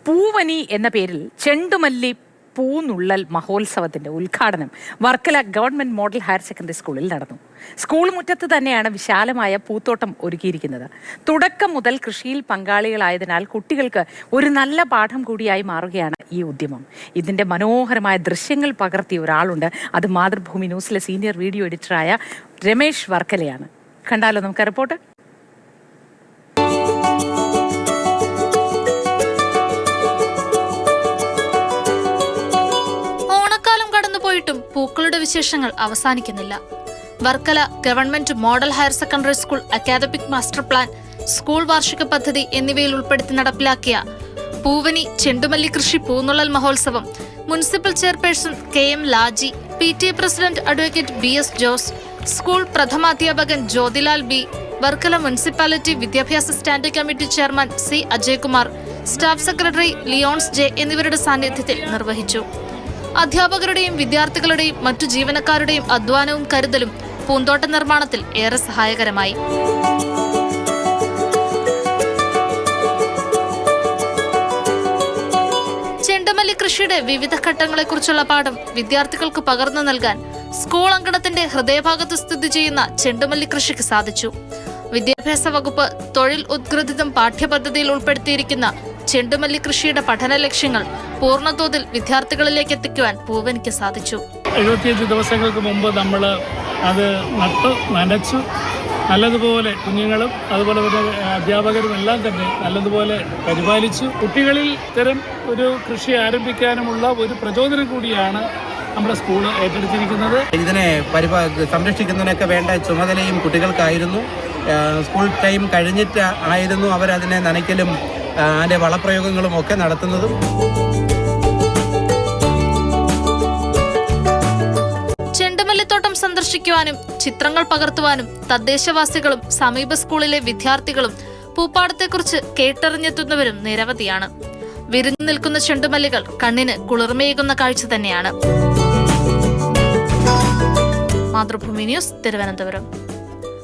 പൂവനി എന്ന പേരിൽ ചെണ്ടുമല്ലി പൂനുള്ളൽ മഹോത്സവത്തിന്റെ ഉദ്ഘാടനം Varkala government model higher secondary സ്കൂളിൽ നടന്നു. സ്കൂൾ മുറ്റത്ത് തന്നെയാണ് വിശാലമായ പൂത്തോട്ടം ഒരുക്കിയിരിക്കുന്നത്. തുടക്കം മുതൽ കൃഷിയിൽ പങ്കാളികളായതിനാൽ കുട്ടികൾക്ക് ഒരു നല്ല പാഠം കൂടിയായി മാറുകയാണ് ഈ ഉദ്യമം. ഇതിന്റെ മനോഹരമായ ദൃശ്യങ്ങൾ പകർത്തിയ ഒരാളുണ്ട്. അത് മാതൃഭൂമി ന്യൂസിലെ സീനിയർ വീഡിയോ എഡിറ്ററായ രമേശ് വർക്കലയാണ്. കണ്ടാലോ നമുക്ക് റിപ്പോർട്ട്. പൂക്കളുടെ വിശേഷങ്ങൾ അവസാനിക്കുന്നില്ല. Varkala government model higher secondary school academic master plan, school വാർഷിക പദ്ധതി എന്നിവയിൽ ഉൾപ്പെടുത്തി നടപ്പിലാക്കിയ പൂവനി ചെണ്ടുമല്ലി കൃഷി പൂന്നുള്ളൽ മഹോത്സവം municipal chairperson KM Laji, PTA president advocate BS Jose, school പ്രഥമാധ്യാപകൻ ജ്യോതിലാൽ B, വർക്കല മുനിസിപ്പാലിറ്റി വിദ്യാഭ്യാസ standing committee chairman C Ajaykumar, staff secretary Leons J എന്നിവരുടെ സാന്നിധ്യത്തിൽ നിർവഹിച്ചു. അധ്യാപകരുടെയും വിദ്യാർത്ഥികളുടെയും മറ്റു ജീവനക്കാരുടെയും അധ്വാനവും കരുതലും പൂന്തോട്ട നിർമ്മാണത്തിൽ ഏറെ സഹായകരമായി. ചെണ്ടുമല്ലി കൃഷിയുടെ വിവിധ ഘട്ടങ്ങളെക്കുറിച്ചുള്ള പാഠം വിദ്യാർത്ഥികൾക്ക് പകർന്നു നൽകാൻ സ്കൂൾ അങ്കണത്തിന്റെ ഹൃദയഭാഗത്ത് സ്ഥിതി ചെയ്യുന്ന ചെണ്ടുമല്ലി കൃഷിക്ക് സാധിച്ചു. വിദ്യാഭ്യാസ വകുപ്പ് തൊഴിൽ ഉദ്ഗ്രഥിതം പാഠ്യപദ്ധതിയിൽ ഉൾപ്പെടുത്തിയിരിക്കുന്ന ചെണ്ടുമല്ലി കൃഷിയുടെ പഠന ലക്ഷ്യങ്ങൾ പൂർണ്ണതോതിൽ വിദ്യാർത്ഥികളിലേക്ക് എത്തിക്കുവാൻ പൂവനിക്ക് സാധിച്ചു. 75 ദിവസങ്ങൾക്ക് മുമ്പ് നമ്മൾ അത് നനച്ചു നല്ലതുപോലെ കുഞ്ഞുങ്ങളും അതുപോലെ തന്നെ അധ്യാപകരും എല്ലാം തന്നെ നല്ലതുപോലെ പരിപാലിച്ചു. കുട്ടികളിൽ ഇത്തരം ഒരു കൃഷി ആരംഭിക്കാനുമുള്ള ഒരു പ്രചോദനം കൂടിയാണ് നമ്മുടെ സ്കൂൾ ഏറ്റെടുത്തിരിക്കുന്നത്. ഇതിനെ സംരക്ഷിക്കുന്നതിനൊക്കെ വേണ്ട ചുമതലയും കുട്ടികൾക്കായിരുന്നു. സ്കൂൾ ടൈം കഴിഞ്ഞിട്ട് ആയിരുന്നു അവരതിനെ നനയ്ക്കലും അതിൻ്റെ വളപ്രയോഗങ്ങളും ഒക്കെ നടത്തുന്നതും. ചെണ്ടുമല്ലിത്തോട്ടം സന്ദർശിക്കുവാനും ചിത്രങ്ങൾ പകർത്തുവാനും തദ്ദേശവാസികളും സമീപ സ്കൂളിലെ വിദ്യാർത്ഥികളും പൂപ്പാടത്തെക്കുറിച്ച് കേട്ടറിഞ്ഞെത്തുന്നവരും നിരവധിയാണ്. വിരിഞ്ഞു നിൽക്കുന്ന ചെണ്ടുമല്ലികൾ കണ്ണിന് കുളിർമയേകുന്ന കാഴ്ച തന്നെയാണ്. മാതൃഭൂമി ന്യൂസ്, തിരുവനന്തപുരം.